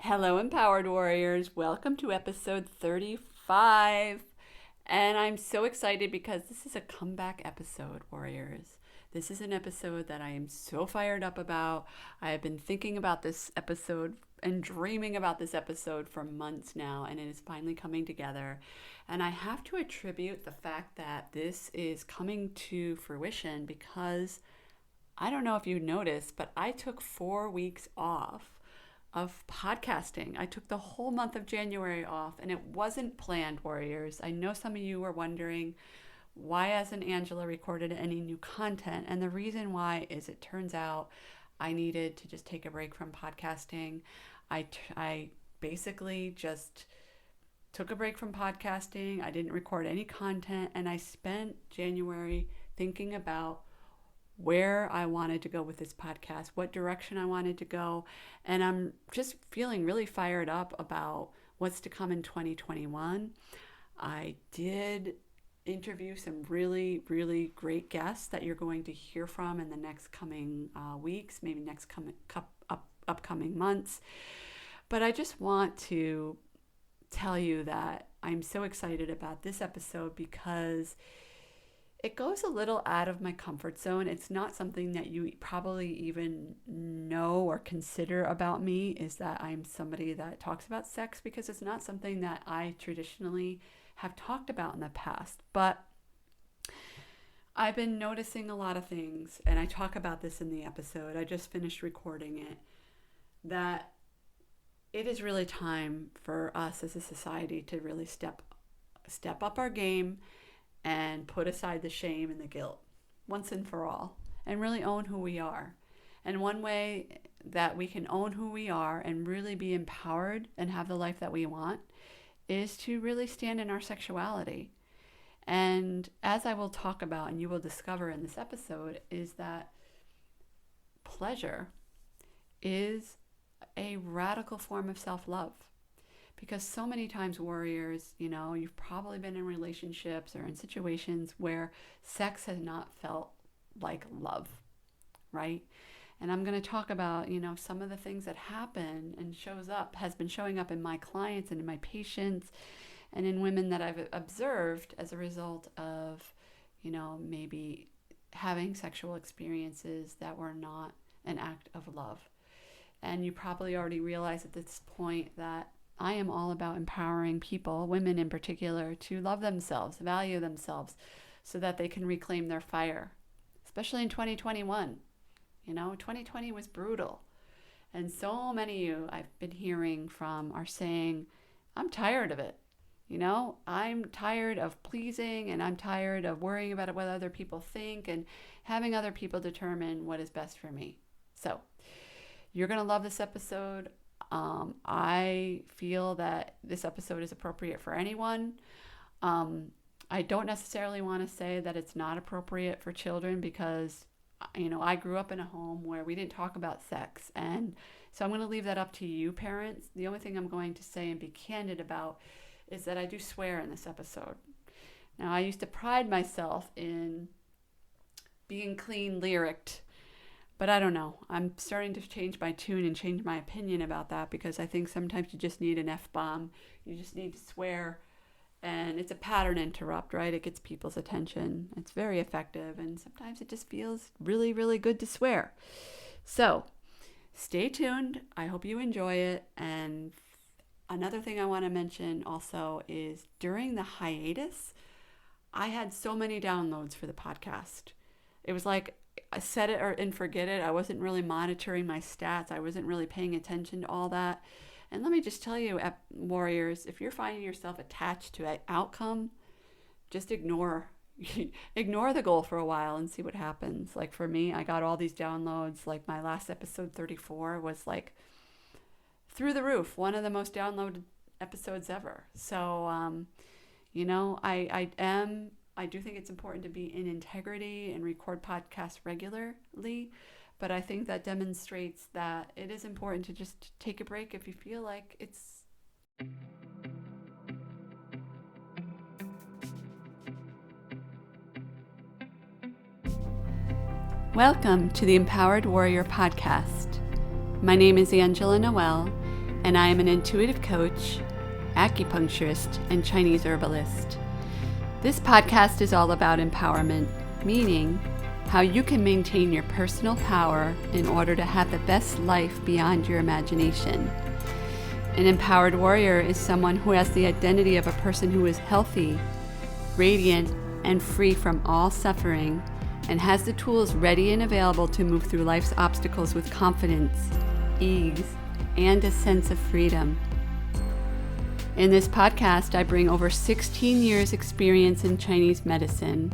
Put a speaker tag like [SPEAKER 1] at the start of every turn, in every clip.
[SPEAKER 1] Hello, Empowered Warriors. Welcome to episode 35. And I'm so excited because this is a comeback episode, Warriors. This is an episode that I am so fired up about. I have been thinking about this episode and dreaming about this episode for months now, and it is finally coming together. And I have to attribute the fact that this is coming to fruition because I don't know if you noticed, but I took 4 weeks off of podcasting. I took the whole month of January off, and it wasn't planned, Warriors. I know some of you were wondering, why hasn't Angela recorded any new content? And the reason why is it turns out I needed to just take a break from podcasting. I basically just took a break from podcasting. I didn't record any content, and I spent January thinking about where I wanted to go with this podcast, what direction I wanted to go. And I'm just feeling really fired up about what's to come in 2021. I did interview some really, really great guests that you're going to hear from in the next coming weeks, maybe next upcoming months. But I just want to tell you that I'm so excited about this episode because it goes a little out of my comfort zone. It's not something that you probably even know or consider about me, is that I'm somebody that talks about sex, because it's not something that I traditionally have talked about in the past. But I've been noticing a lot of things, and I talk about this in the episode. I just finished recording it, that it is really time for us as a society to really step up our game and put aside the shame and the guilt once and for all, and really own who we are. And one way that we can own who we are and really be empowered and have the life that we want is to really stand in our sexuality. And as I will talk about and you will discover in this episode, is that pleasure is a radical form of self-love. Because so many times, Warriors, you've probably been in relationships or in situations where sex has not felt like love, right? And I'm going to talk about, some of the things that happen and has been showing up in my clients and in my patients and in women that I've observed as a result of, maybe having sexual experiences that were not an act of love. And you probably already realize at this point that I am all about empowering people, women in particular, to love themselves, value themselves, so that they can reclaim their fire, especially in 2021. 2020 was brutal. And so many of you I've been hearing from are saying, I'm tired of it. I'm tired of pleasing, and I'm tired of worrying about what other people think and having other people determine what is best for me. So you're going to love this episode. I feel that this episode is appropriate for anyone. I don't necessarily want to say that it's not appropriate for children because, I grew up in a home where we didn't talk about sex. And so I'm going to leave that up to you, parents. The only thing I'm going to say and be candid about is that I do swear in this episode. Now, I used to pride myself in being clean lyricked, but I don't know. I'm starting to change my tune and change my opinion about that, because I think sometimes you just need an F-bomb. You just need to swear. And it's a pattern interrupt, right? It gets people's attention. It's very effective. And sometimes it just feels really, really good to swear. So stay tuned. I hope you enjoy it. And another thing I want to mention also is during the hiatus, I had so many downloads for the podcast. It was like I set it and forget it. I wasn't really monitoring my stats. I wasn't really paying attention to all that. And let me just tell you, Warriors, if you're finding yourself attached to an outcome, just ignore the goal for a while and see what happens. Like for me, I got all these downloads. Like my last episode 34 was like through the roof, one of the most downloaded episodes ever. So, I do think it's important to be in integrity and record podcasts regularly, but I think that demonstrates that it is important to just take a break if you feel like it's... Welcome to the Empowered Warrior Podcast. My name is Angela Noel, and I am an intuitive coach, acupuncturist, and Chinese herbalist. This podcast is all about empowerment, meaning how you can maintain your personal power in order to have the best life beyond your imagination. An empowered warrior is someone who has the identity of a person who is healthy, radiant, and free from all suffering, and has the tools ready and available to move through life's obstacles with confidence, ease, and a sense of freedom. In this podcast, I bring over 16 years experience in Chinese medicine,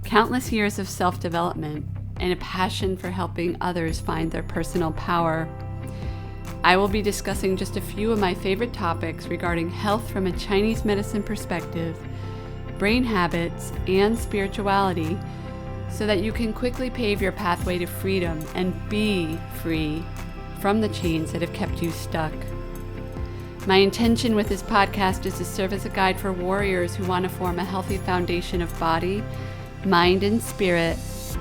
[SPEAKER 1] countless years of self-development, and a passion for helping others find their personal power. I will be discussing just a few of my favorite topics regarding health from a Chinese medicine perspective, brain habits, and spirituality, so that you can quickly pave your pathway to freedom and be free from the chains that have kept you stuck. My intention with this podcast is to serve as a guide for warriors who want to form a healthy foundation of body, mind, and spirit,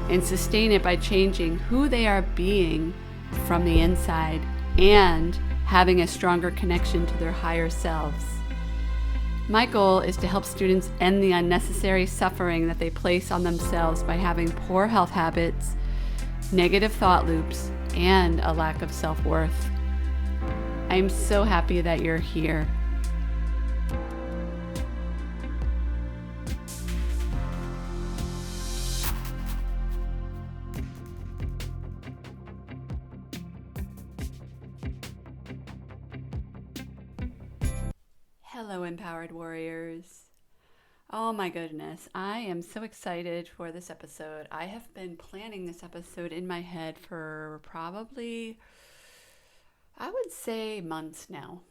[SPEAKER 1] and sustain it by changing who they are being from the inside and having a stronger connection to their higher selves. My goal is to help students end the unnecessary suffering that they place on themselves by having poor health habits, negative thought loops, and a lack of self-worth. I am so happy that you're here. Hello, empowered warriors. Oh my goodness, I am so excited for this episode. I have been planning this episode in my head for probably, I would say, months now.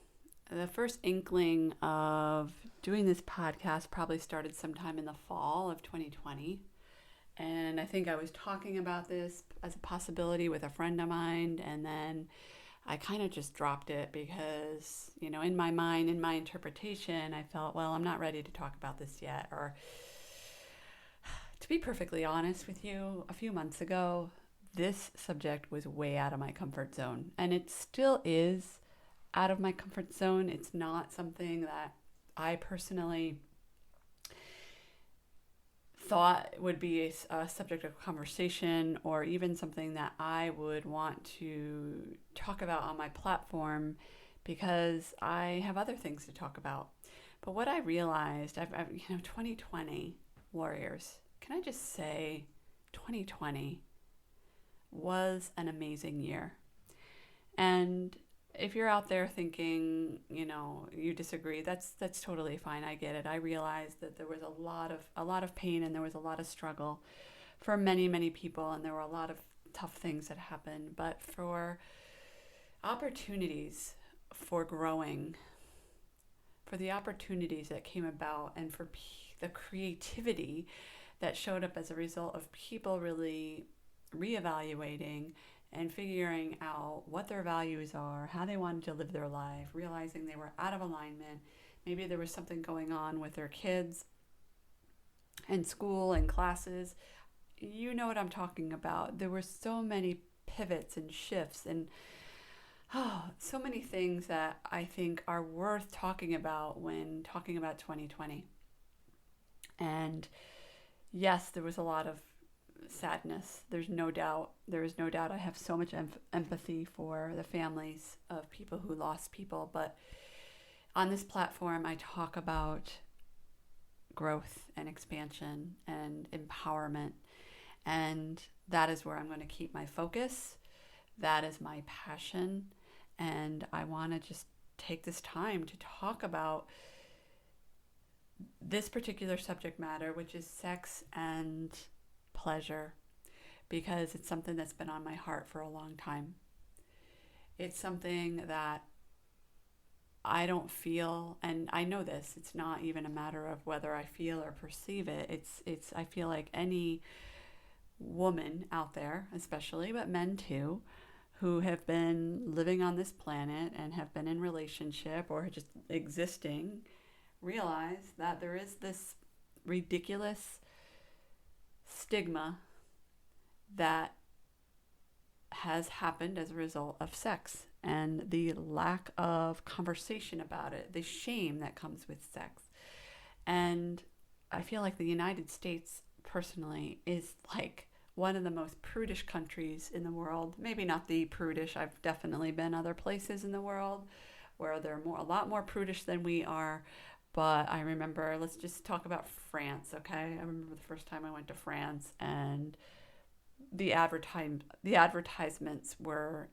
[SPEAKER 1] The first inkling of doing this podcast probably started sometime in the fall of 2020. And I think I was talking about this as a possibility with a friend of mine, and then I kind of just dropped it because, in my mind, in my interpretation, I felt, well, I'm not ready to talk about this yet. Or to be perfectly honest with you, a few months ago, this subject was way out of my comfort zone, and it still is out of my comfort zone. It's not something that I personally thought would be a subject of conversation, or even something that I would want to talk about on my platform, because I have other things to talk about. But what I realized, 2020 warriors, can I just say 2020 was an amazing year. And if you're out there thinking, you disagree, that's totally fine. I get it. I realized that there was a lot of pain, and there was a lot of struggle for many, many people, and there were a lot of tough things that happened. But for opportunities for growing, for the opportunities that came about, and for the creativity that showed up as a result of people really reevaluating and figuring out what their values are, how they wanted to live their life, realizing they were out of alignment. Maybe there was something going on with their kids and school and classes. You know what I'm talking about. There were so many pivots and shifts, and so many things that I think are worth talking about when talking about 2020. And yes, there was a lot of sadness. There's no doubt. There is no doubt. I have so much empathy for the families of people who lost people. But on this platform, I talk about growth and expansion and empowerment. And that is where I'm going to keep my focus. That is my passion. And I want to just take this time to talk about this particular subject matter, which is sex and pleasure, because it's something that's been on my heart for a long time. It's something that I don't feel, and I know this, it's not even a matter of whether I feel or perceive it. It's I feel like any woman out there, especially, but men too, who have been living on this planet and have been in relationship or just existing, realize that there is this ridiculous stigma that has happened as a result of sex. and the lack of conversation about it, the shame that comes with sex. And I feel like the United States, personally, is like one of the most prudish countries in the world. Maybe not the prudish. I've definitely been other places in the world where they're a lot more prudish than we are. But I remember, let's just talk about France, okay? I remember the first time I went to France, and the advertisements were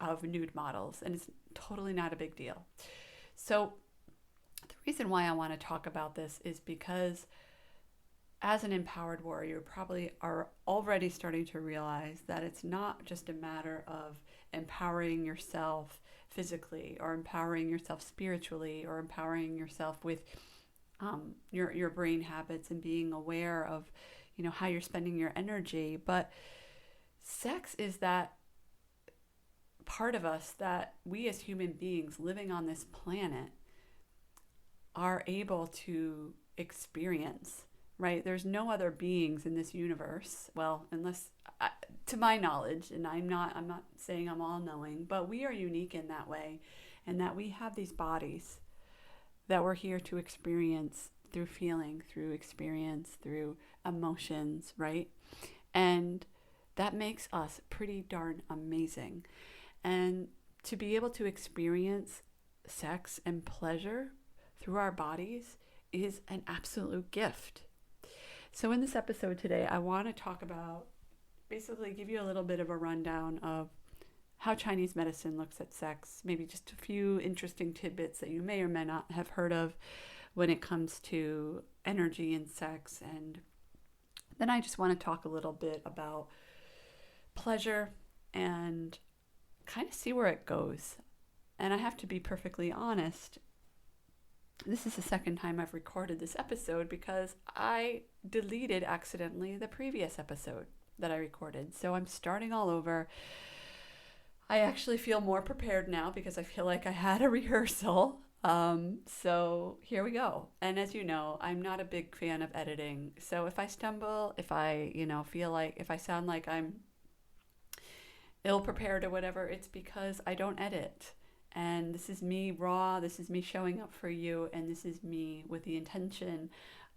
[SPEAKER 1] of nude models, and it's totally not a big deal. So the reason why I want to talk about this is because as an empowered warrior, you probably are already starting to realize that it's not just a matter of empowering yourself physically or empowering yourself spiritually or empowering yourself with your brain habits and being aware of how you're spending your energy, but sex is that part of us that we as human beings living on this planet are able to experience, right? There's no other beings in this universe, well, unless to my knowledge, and I'm not saying I'm all knowing, but we are unique in that way, and that we have these bodies that we're here to experience through feeling, through experience, through emotions, right? And that makes us pretty darn amazing. And to be able to experience sex and pleasure through our bodies is an absolute gift. So in this episode today, I want to talk about, basically give you a little bit of a rundown of how Chinese medicine looks at sex, maybe just a few interesting tidbits that you may or may not have heard of when it comes to energy and sex. And then I just want to talk a little bit about pleasure and kind of see where it goes. And I have to be perfectly honest, this is the second time I've recorded this episode because I deleted accidentally the previous episode that I recorded. So I'm starting all over. I actually feel more prepared now because I feel like I had a rehearsal. So here we go. And as you know, I'm not a big fan of editing. So if I stumble, if I, feel like, if I sound like I'm ill prepared or whatever, it's because I don't edit. And this is me raw, this is me showing up for you, and this is me with the intention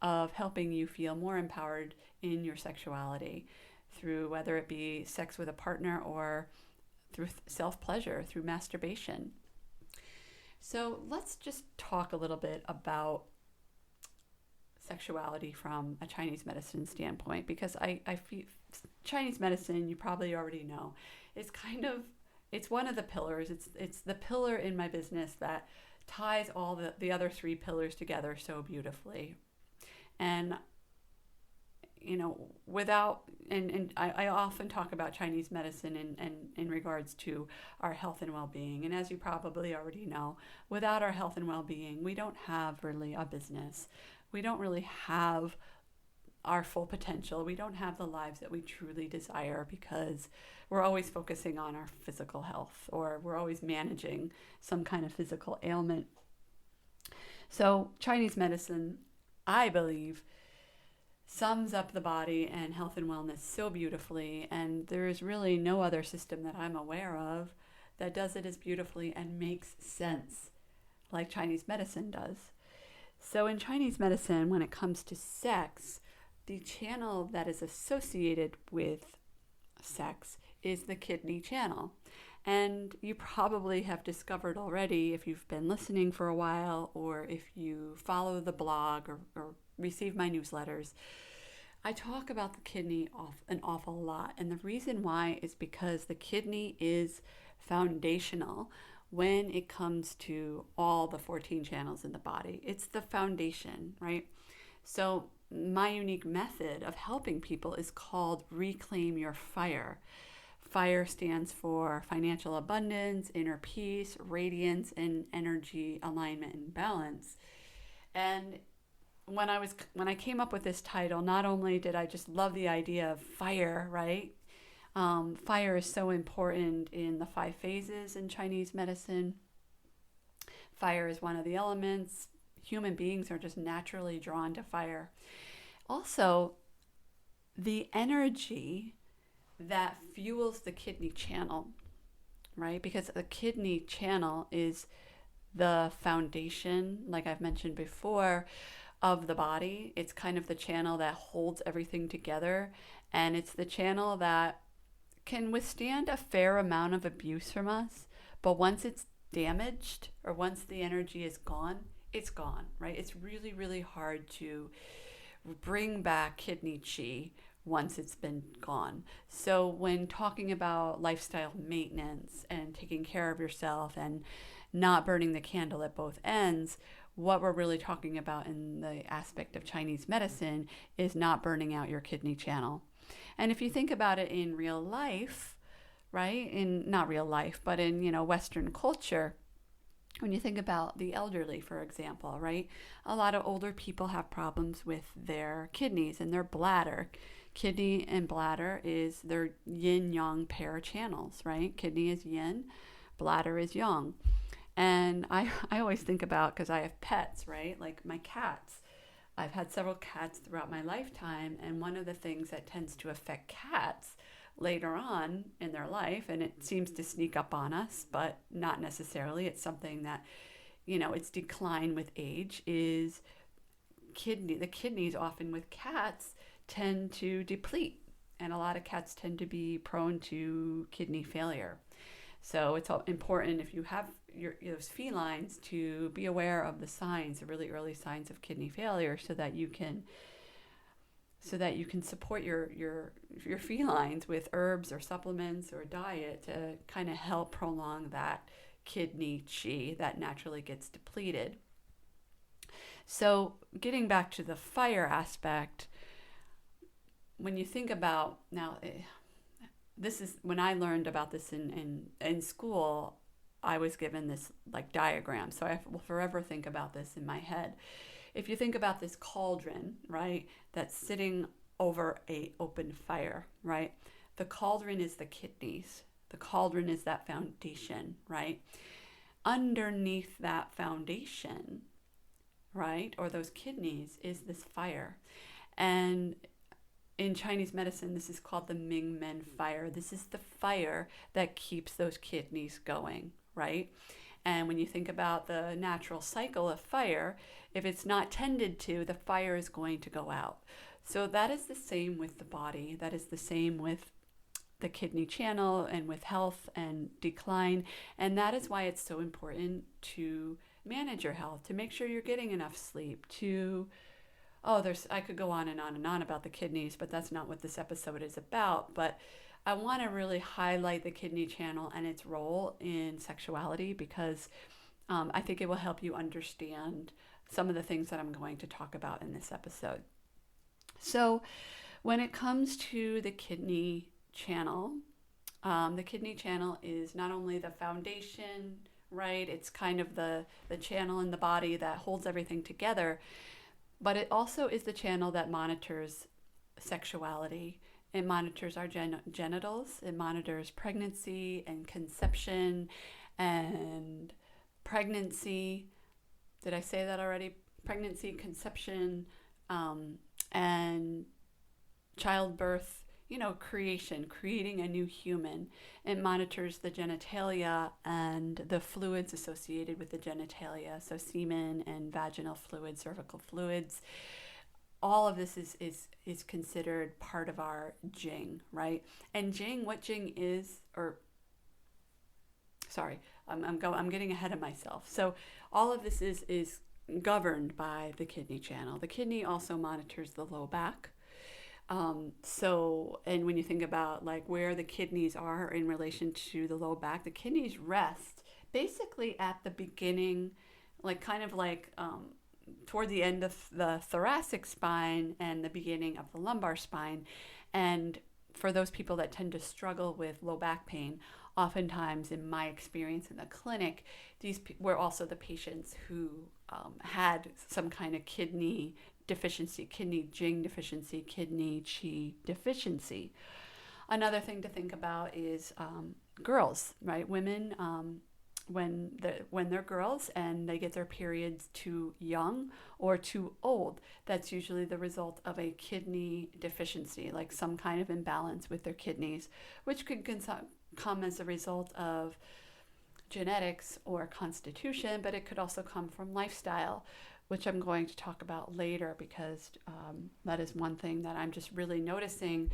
[SPEAKER 1] of helping you feel more empowered in your sexuality through whether it be sex with a partner or through self-pleasure, through masturbation. So let's just talk a little bit about sexuality from a Chinese medicine standpoint, because I feel Chinese medicine, you probably already know, is it's one of the pillars. It's the pillar in my business that ties all the other three pillars together so beautifully. And I often talk about Chinese medicine in regards to our health and well-being. And as you probably already know, without our health and well-being, we don't have really a business. We don't really have our full potential. We don't have the lives that we truly desire because we're always focusing on our physical health, or we're always managing some kind of physical ailment. So Chinese medicine, I believe, sums up the body and health and wellness so beautifully, and there is really no other system that I'm aware of that does it as beautifully and makes sense like Chinese medicine does. So in Chinese medicine, when it comes to sex, the channel that is associated with sex is the kidney channel. And you probably have discovered already, if you've been listening for a while, or if you follow the blog or receive my newsletters, I talk about the kidney an awful lot. And the reason why is because the kidney is foundational when it comes to all the 14 channels in the body. It's the foundation, right? So my unique method of helping people is called Reclaim Your Fire. FIRE stands for financial abundance, inner peace, radiance, and energy alignment and balance. And when I came up with this title, not only did I just love the idea of fire, right? Fire is so important in the 5 phases in Chinese medicine. Fire is one of the elements. Human beings are just naturally drawn to fire. Also, the energy that fuels the kidney channel, right? Because the kidney channel is the foundation, like I've mentioned before, of the body. It's kind of the channel that holds everything together, and it's the channel that can withstand a fair amount of abuse from us. But once it's damaged, or once the energy is gone, it's gone, right? It's really, really hard to bring back kidney chi once it's been gone. So when talking about lifestyle maintenance and taking care of yourself and not burning the candle at both ends, what we're really talking about in the aspect of Chinese medicine is not burning out your kidney channel. And if you think about it in real life, right? In not real life, but in, Western culture, when you think about the elderly, for example, right? A lot of older people have problems with their kidneys and their bladder. Kidney and bladder is their yin yang pair channels, right? Kidney is yin, bladder is yang. And I always think about, because I have pets, right? Like my cats. I've had several cats throughout my lifetime, and one of the things that tends to affect cats later on in their life, and it seems to sneak up on us, but not necessarily, it's something that, it's decline with age, is the kidneys often with cats tend to deplete, and a lot of cats tend to be prone to kidney failure. So it's important, if you have those felines, to be aware of the signs, the really early signs of kidney failure, so that you can support your felines with herbs or supplements or diet to kind of help prolong that kidney chi that naturally gets depleted. So getting back to the fire aspect, when you think about now, this is when I learned about this in school. I was given this like diagram, so I will forever think about this in my head. If you think about this cauldron, right, that's sitting over a open fire, right? The cauldron is the kidneys. The cauldron is that foundation, right? Underneath that foundation, right, or those kidneys, is this fire. And in Chinese medicine, this is called the Ming Men fire. This is the fire that keeps those kidneys going, right? And when you think about the natural cycle of fire, if it's not tended to, the fire is going to go out. So that is the same with the body. That is the same with the kidney channel and with health and decline. And that is why it's so important to manage your health, to make sure you're getting enough sleep, I could go on and on and on about the kidneys, but that's not what this episode is about. But I want to really highlight the kidney channel and its role in sexuality, because I think it will help you understand some of the things that I'm going to talk about in this episode. So when it comes to the kidney channel is not only the foundation, right? It's kind of the channel in the body that holds everything together, but it also is the channel that monitors sexuality. It monitors our genitals. It monitors pregnancy and conception and pregnancy. Did I say that already? Pregnancy, conception, and childbirth, creating a new human. It monitors the genitalia and the fluids associated with the genitalia, so semen and vaginal fluids, cervical fluids. All of this is considered part of our Jing, right? And Jing, what Jing is, I'm getting ahead of myself. So all of this is governed by the kidney channel. The kidney also monitors the low back. And when you think about like where the kidneys are in relation to the low back, the kidneys rest basically at the beginning, toward the end of the thoracic spine and the beginning of the lumbar spine. And for those people that tend to struggle with low back pain, oftentimes in my experience in the clinic, these were also the patients who had some kind of kidney deficiency, kidney Jing deficiency, kidney Qi deficiency. Another thing to think about is girls, right? Women, when they're girls and they get their periods too young or too old, that's usually the result of a kidney deficiency, like some kind of imbalance with their kidneys, which could come as a result of genetics or constitution, but it could also come from lifestyle, which I'm going to talk about later, because that is one thing that I'm just really noticing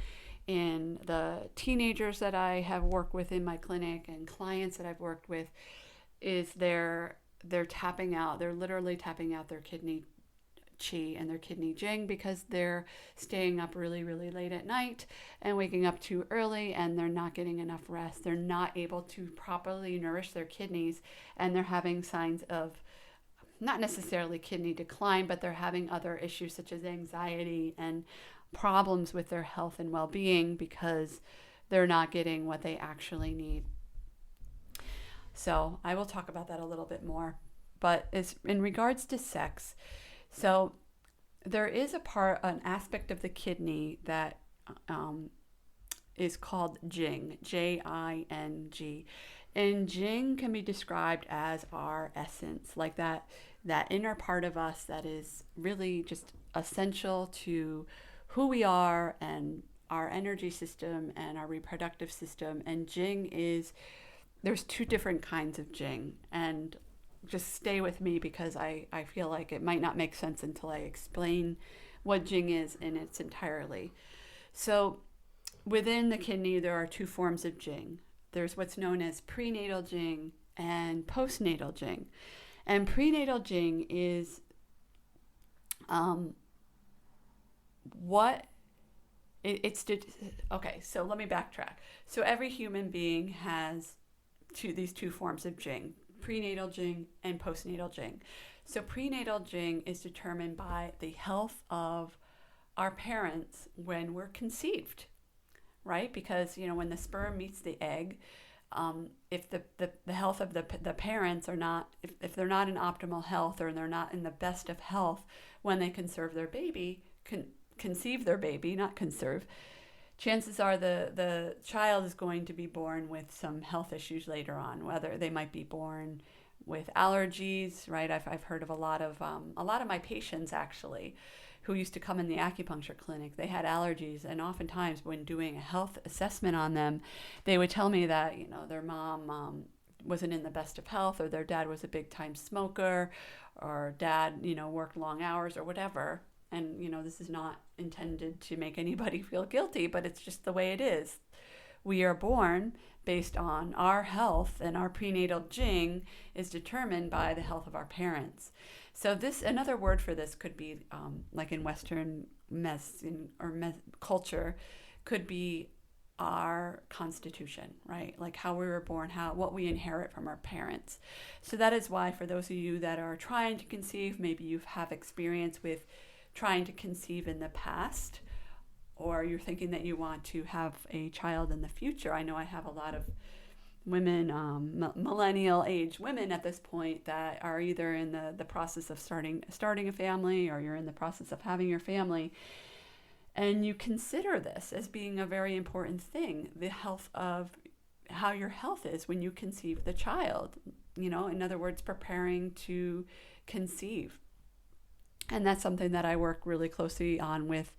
[SPEAKER 1] in the teenagers that I have worked with in my clinic and clients that I've worked with, is they're tapping out. They're literally tapping out their kidney chi and their kidney jing because they're staying up really, really late at night and waking up too early, and they're not getting enough rest. They're not able to properly nourish their kidneys, and they're having signs of not necessarily kidney decline, but they're having other issues such as anxiety and problems with their health and well-being because they're not getting what they actually need. So I will talk about that a little bit more. But as in regards to sex, so there is an aspect of the kidney that is called jing, Jing. And jing can be described as our essence, like that inner part of us that is really just essential to who we are and our energy system and our reproductive system. And jing there's two different kinds of jing. And just stay with me because I feel like it might not make sense until I explain what jing is in its entirety. So within the kidney, there are two forms of jing. There's what's known as prenatal jing and postnatal jing. And prenatal jing is okay, so let me backtrack. So every human being has these two forms of jing, prenatal jing and postnatal jing. So prenatal jing is determined by the health of our parents when we're conceived, right? Because, when the sperm meets the egg, if the health of the parents are not, if they're not in optimal health, or they're not in the best of health when they conceive their baby, not conserve, chances are the child is going to be born with some health issues later on, whether they might be born with allergies, right? I've heard of a lot of my patients actually who used to come in the acupuncture clinic. They had allergies, and oftentimes when doing a health assessment on them, they would tell me that their mom wasn't in the best of health, or their dad was a big time smoker, or dad worked long hours or whatever. And this is not intended to make anybody feel guilty, but it's just the way it is. We are born based on our health, and our prenatal jing is determined by the health of our parents. So another word for this could be, like in Western culture, could be our constitution, right? Like how we were born, what we inherit from our parents. So that is why, for those of you that are trying to conceive, maybe you have experience with trying to conceive in the past, or you're thinking that you want to have a child in the future. I know I have a lot of women, millennial age women at this point, that are either in the process of starting a family, or you're in the process of having your family, and you consider this as being a very important thing, the health of how your health is when you conceive the child, in other words, preparing to conceive. And that's something that I work really closely on with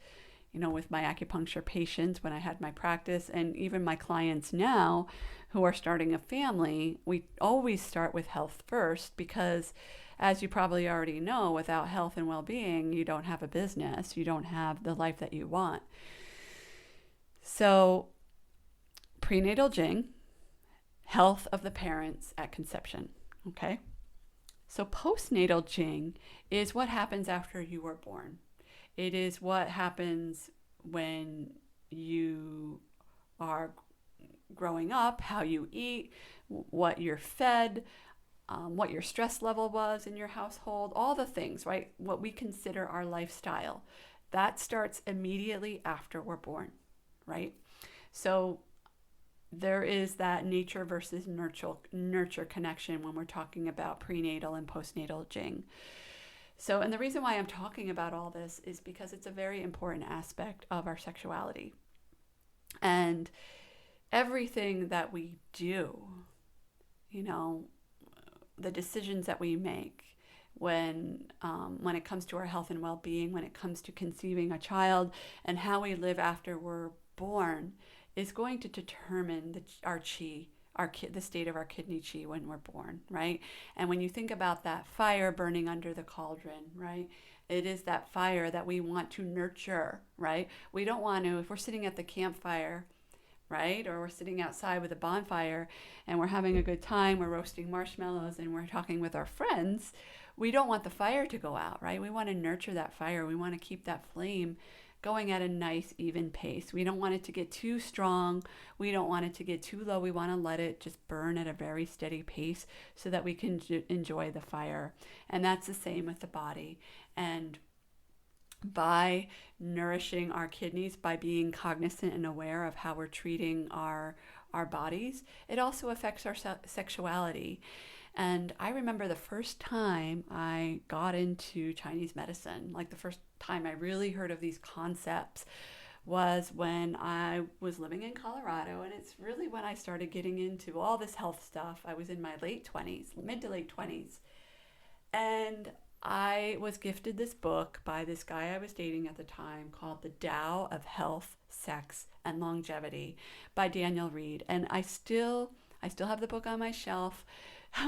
[SPEAKER 1] my acupuncture patients when I had my practice, and even my clients now who are starting a family. We always start with health first, because as you probably already know, without health and well-being, you don't have a business, you don't have the life that you want. So prenatal jing, health of the parents at conception, okay? So postnatal jing is what happens after you are born. It is what happens when you are growing up, how you eat, what you're fed, what your stress level was in your household, all the things, right? What we consider our lifestyle. That starts immediately after we're born, right? So there is that nature versus nurture connection when we're talking about prenatal and postnatal jing. So, and the reason why I'm talking about all this is because it's a very important aspect of our sexuality. And everything that we do, the decisions that we make when it comes to our health and well-being, when it comes to conceiving a child, and how we live after we're born, is going to determine our chi, the state of our kidney chi when we're born, right? And when you think about that fire burning under the cauldron, right? It is that fire that we want to nurture, right? We don't want to, if we're sitting at the campfire, right? Or we're sitting outside with a bonfire and we're having a good time, we're roasting marshmallows and we're talking with our friends, we don't want the fire to go out, right? We want to nurture that fire. We want to keep that flame going at a nice, even pace. We don't want it to get too strong. We don't want it to get too low. We want to let it just burn at a very steady pace so that we can enjoy the fire. And that's the same with the body. And by nourishing our kidneys, by being cognizant and aware of how we're treating our bodies, it also affects our sexuality. And I remember the first time I got into Chinese medicine, like the first time I really heard of these concepts was when I was living in Colorado. And it's really when I started getting into all this health stuff. I was in my late 20s, mid to late 20s. And I was gifted this book by this guy I was dating at the time called The Tao of Health, Sex, and Longevity by Daniel Reid. And I still have the book on my shelf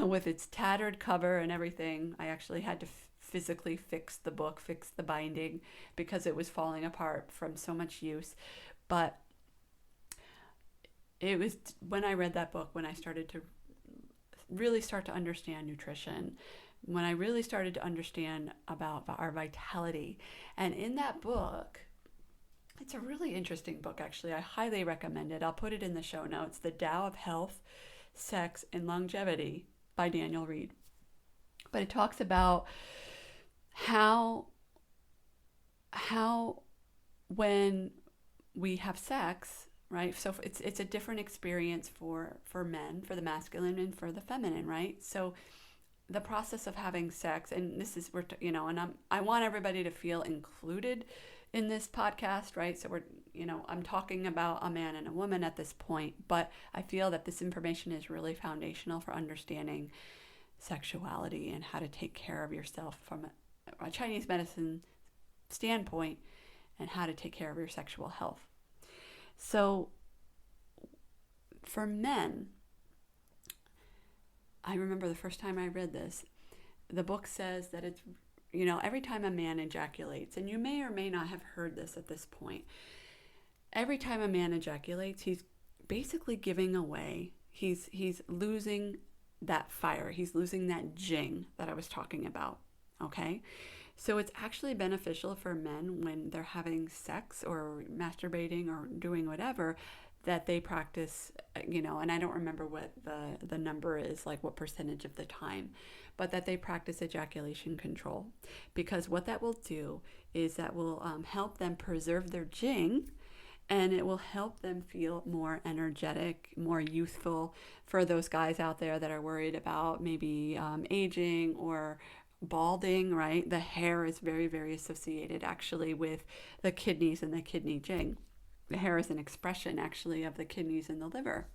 [SPEAKER 1] with its tattered cover and everything. I actually had to physically fix the book, fix the binding, because it was falling apart from so much use. But it was when I read that book when I started to really start to understand nutrition, when I really started to understand about our vitality. And in that book, it's a really interesting book, actually. I highly recommend it. I'll put it in the show notes. The Tao of Health, Sex, and Longevity by Daniel Reid. But it talks about how when we have sex, right? So it's a different experience for men, for the masculine and for the feminine, right? So the process of having sex, and this is, I want everybody to feel included in this podcast, right? So I'm talking about a man and a woman at this point, but I feel that this information is really foundational for understanding sexuality and how to take care of yourself from a Chinese medicine standpoint and how to take care of your sexual health. So for men, I remember the first time I read this, the book says that it's, every time a man ejaculates, and you may or may not have heard this at this point, every time a man ejaculates, he's basically giving away, he's losing that fire, he's losing that jing that I was talking about, okay? So it's actually beneficial for men when they're having sex or masturbating or doing whatever, that they practice, and I don't remember what the number is, like what percentage of the time, but that they practice ejaculation control. Because what that will do is that will help them preserve their jing, and it will help them feel more energetic, more youthful. For those guys out there that are worried about maybe aging or balding, right? The hair is very, very associated actually with the kidneys and the kidney jing. The hair is an expression actually of the kidneys and the liver.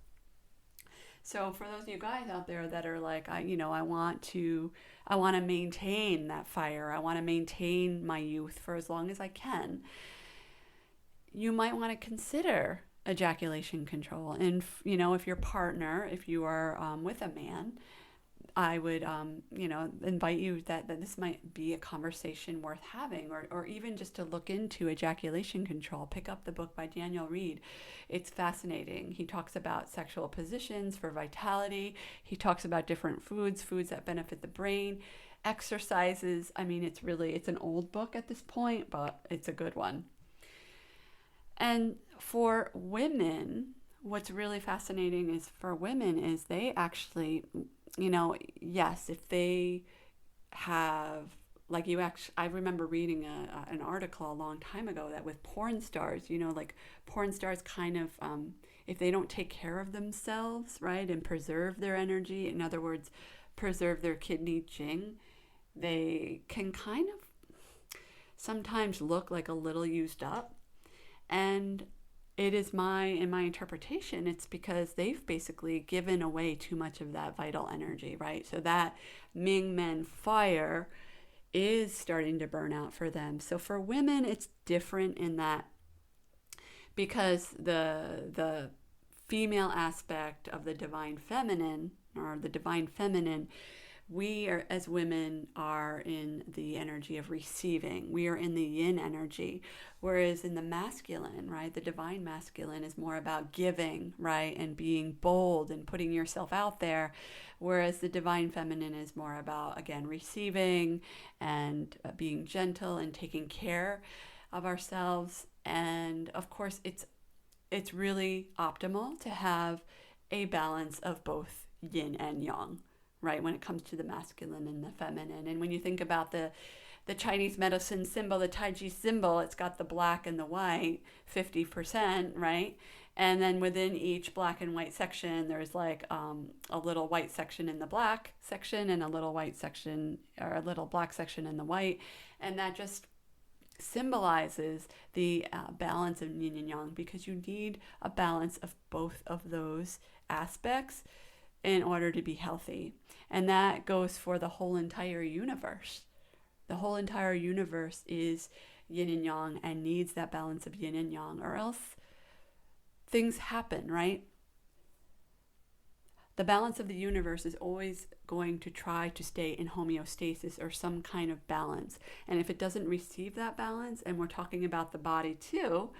[SPEAKER 1] So for those of you guys out there that are like, I want to maintain that fire. I want to maintain my youth for as long as I can. You might want to consider ejaculation control. And, if your partner, if you are with a man, I would, invite you that this might be a conversation worth having, or even just to look into ejaculation control. Pick up the book by Daniel Reid. It's fascinating. He talks about sexual positions for vitality. He talks about different foods that benefit the brain, exercises. I mean, it's an old book at this point, but it's a good one. And for women, what's really fascinating is for women is they actually, yes, if they have, like I remember reading an article a long time ago that with porn stars, like porn stars kind of, if they don't take care of themselves, right, and preserve their energy, in other words, preserve their kidney jing, they can kind of sometimes look like a little used up. And it is in my interpretation, it's because they've basically given away too much of that vital energy, right? So that Ming Men fire is starting to burn out for them. So for women, it's different in that because the female aspect of the divine feminine, or the divine feminine, we are, as women, are in the energy of receiving. We are in the yin energy. Whereas in the masculine, right, the divine masculine is more about giving, right, and being bold and putting yourself out there. Whereas the divine feminine is more about, again, receiving and being gentle and taking care of ourselves. And of course, it's really optimal to have a balance of both yin and yang, right, when it comes to the masculine and the feminine. And when you think about the Chinese medicine symbol, the Tai Chi symbol, it's got the black and the white, 50%, right? And then within each black and white section, there's like a little white section in the black section and a little white section, or a little black section in the white. And that just symbolizes the balance of yin and yang, because you need a balance of both of those aspects in order to be healthy. And that goes for the whole entire universe. The whole entire universe is yin and yang and needs that balance of yin and yang, or else things happen, right? The balance of the universe is always going to try to stay in homeostasis, or some kind of balance. And if it doesn't receive that balance, and we're talking about the body too,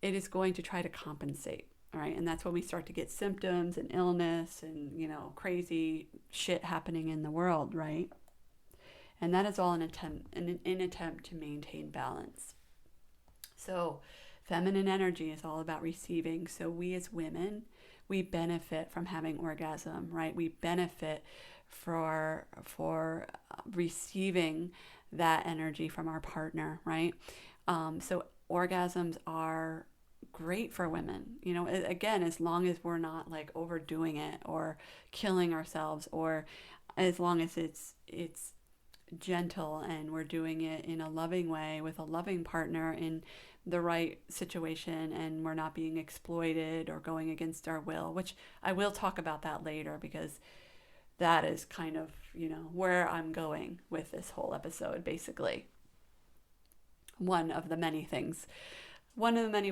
[SPEAKER 1] it is going to try to compensate. All right, and that's when we start to get symptoms and illness and, crazy shit happening in the world, right? And that is all an attempt to maintain balance. So feminine energy is all about receiving. So we as women, we benefit from having orgasm, right? We benefit for receiving that energy from our partner, right? So orgasms are great for women, again, as long as we're not like overdoing it or killing ourselves, or as long as it's gentle and we're doing it in a loving way with a loving partner in the right situation, and we're not being exploited or going against our will, which I will talk about that later, because that is kind of, where I'm going with this whole episode, basically. One of the many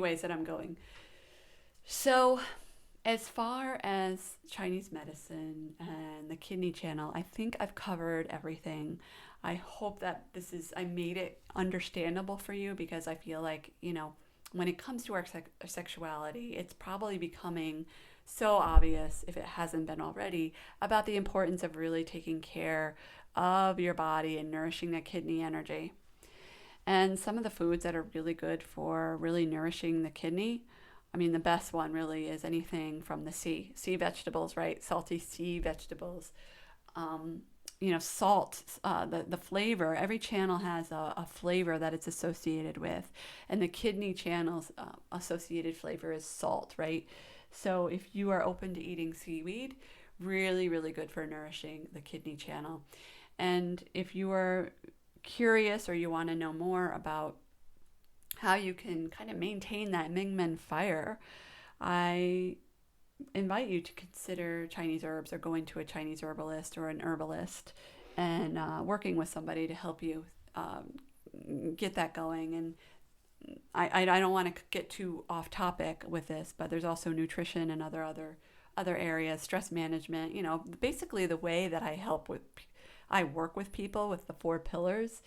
[SPEAKER 1] ways that I'm going. So as far as Chinese medicine and the kidney channel, I think I've covered everything. I hope that I made it understandable for you, because I feel like, when it comes to our sexuality, it's probably becoming so obvious, if it hasn't been already, about the importance of really taking care of your body and nourishing that kidney energy. And some of the foods that are really good for really nourishing the kidney, the best one really is anything from the sea vegetables, right? Salty sea vegetables. Salt, the flavor. Every channel has a flavor that it's associated with. And the kidney channel's associated flavor is salt, right? So if you are open to eating seaweed, really, really good for nourishing the kidney channel. And if you are curious, or you want to know more about how you can kind of maintain that Mingmen fire, I invite you to consider Chinese herbs, or going to a Chinese herbalist or an herbalist, and working with somebody to help you get that going. And I don't want to get too off topic with this, but there's also nutrition and other areas, stress management, basically the way that I work with people with the 4 pillars.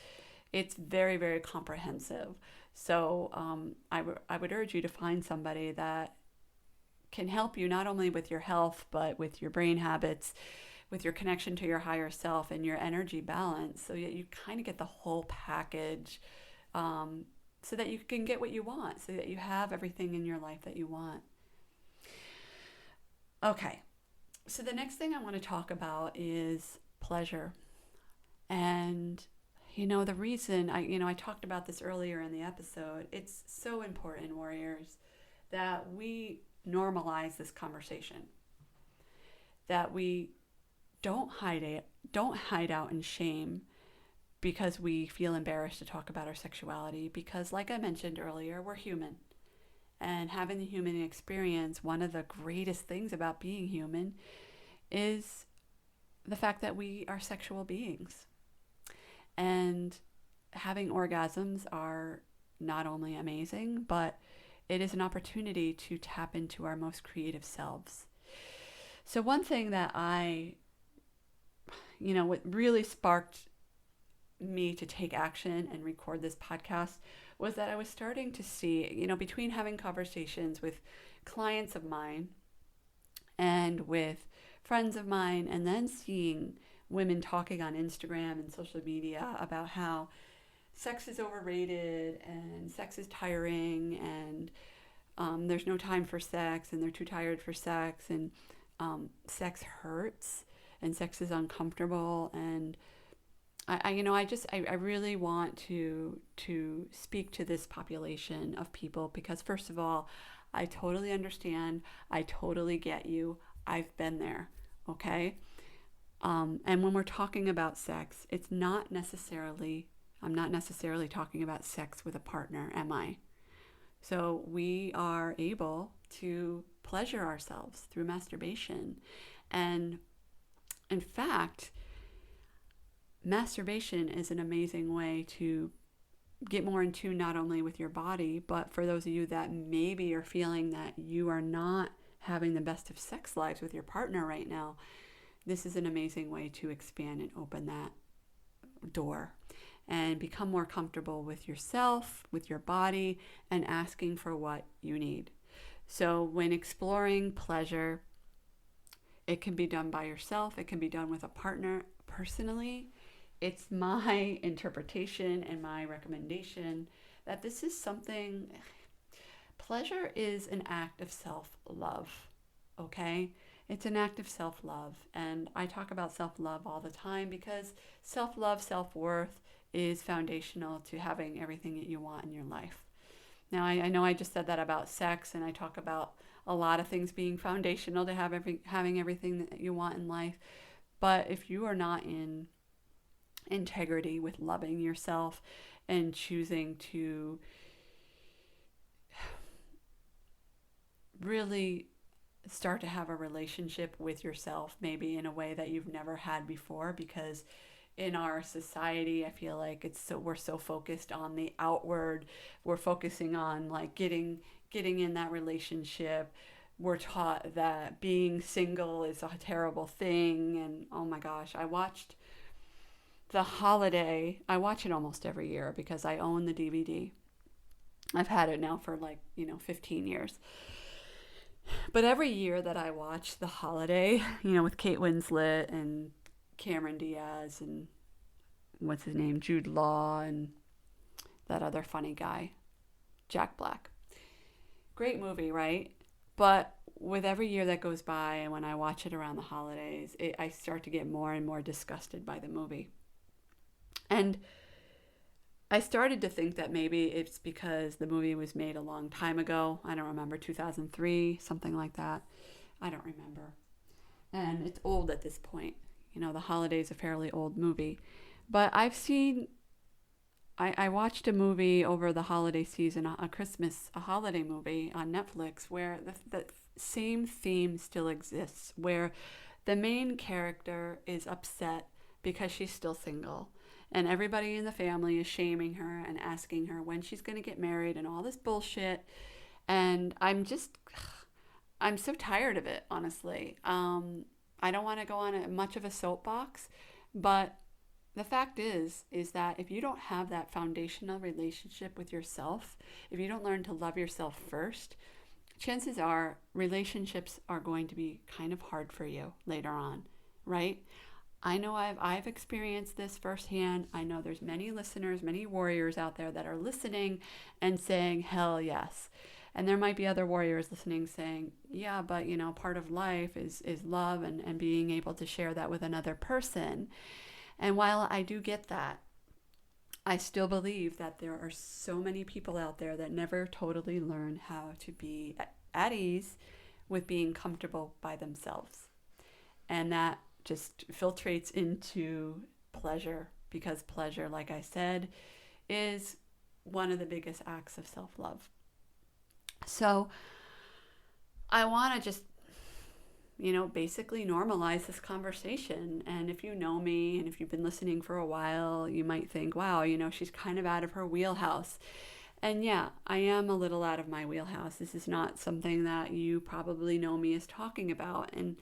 [SPEAKER 1] It's very, very comprehensive. So I would urge you to find somebody that can help you not only with your health, but with your brain habits, with your connection to your higher self and your energy balance, so that you kind of get the whole package, so that you can get what you want, so that you have everything in your life that you want. Okay, so the next thing I want to talk about is pleasure. And the reason I talked about this earlier in the episode, it's so important, warriors, that we normalize this conversation, that we don't hide out in shame because we feel embarrassed to talk about our sexuality, because like I mentioned earlier, we're human. And having the human experience, one of the greatest things about being human is the fact that we are sexual beings. And having orgasms are not only amazing, but it is an opportunity to tap into our most creative selves. So one thing that what really sparked me to take action and record this podcast was that I was starting to see, between having conversations with clients of mine and with friends of mine, and then seeing women talking on Instagram and social media about how sex is overrated and sex is tiring, and there's no time for sex, and they're too tired for sex, and sex hurts, and sex is uncomfortable. And I really want to speak to this population of people, because first of all, I totally understand. I totally get you. I've been there. Okay. And when we're talking about sex, I'm not necessarily talking about sex with a partner, am I? So we are able to pleasure ourselves through masturbation. And in fact, masturbation is an amazing way to get more in tune not only with your body, but for those of you that maybe are feeling that you are not having the best of sex lives with your partner right now, this is an amazing way to expand and open that door and become more comfortable with yourself, with your body, and asking for what you need. So when exploring pleasure, it can be done by yourself, it can be done with a partner. Personally, it's my interpretation and my recommendation that this is something, pleasure is an act of self-love, okay? It's an act of self-love. And I talk about self-love all the time because self-love, self-worth is foundational to having everything that you want in your life. Now, I know I just said that about sex, and I talk about a lot of things being foundational to having everything that you want in life. But if you are not in integrity with loving yourself and choosing to really start to have a relationship with yourself, maybe in a way that you've never had before, because in our society, I feel like we're so focused on the outward. We're focusing on like getting in that relationship. We're taught that being single is a terrible thing. And oh my gosh, I watched The Holiday. I watch it almost every year because I own the DVD. I've had it now for 15 years. But every year that I watch The Holiday, with Kate Winslet and Cameron Diaz and what's his name, Jude Law, and that other funny guy, Jack Black. Great movie, right? But with every year that goes by, and when I watch it around the holidays, I start to get more and more disgusted by the movie. And I started to think that maybe it's because the movie was made a long time ago. I don't remember, 2003, something like that. I don't remember. And it's old at this point. The Holiday is a fairly old movie. But I watched a movie over the holiday season, a holiday movie on Netflix, where the same theme still exists, where the main character is upset because she's still single. And everybody in the family is shaming her and asking her when she's going to get married and all this bullshit. And I'm so tired of it, honestly. I don't want to go on much of a soapbox, but the fact is that if you don't have that foundational relationship with yourself, if you don't learn to love yourself first, chances are relationships are going to be kind of hard for you later on, right? I know I've experienced this firsthand. I know there's many listeners, many warriors out there that are listening and saying, hell yes. And there might be other warriors listening saying, yeah, but part of life is love and being able to share that with another person. And while I do get that, I still believe that there are so many people out there that never totally learn how to be at ease with being comfortable by themselves. And that just filtrates into pleasure, because pleasure, like I said, is one of the biggest acts of self-love. So I want to just, basically normalize this conversation. And if you know me and if you've been listening for a while, you might think, wow, she's kind of out of her wheelhouse. And yeah, I am a little out of my wheelhouse. This is not something that you probably know me as talking about. And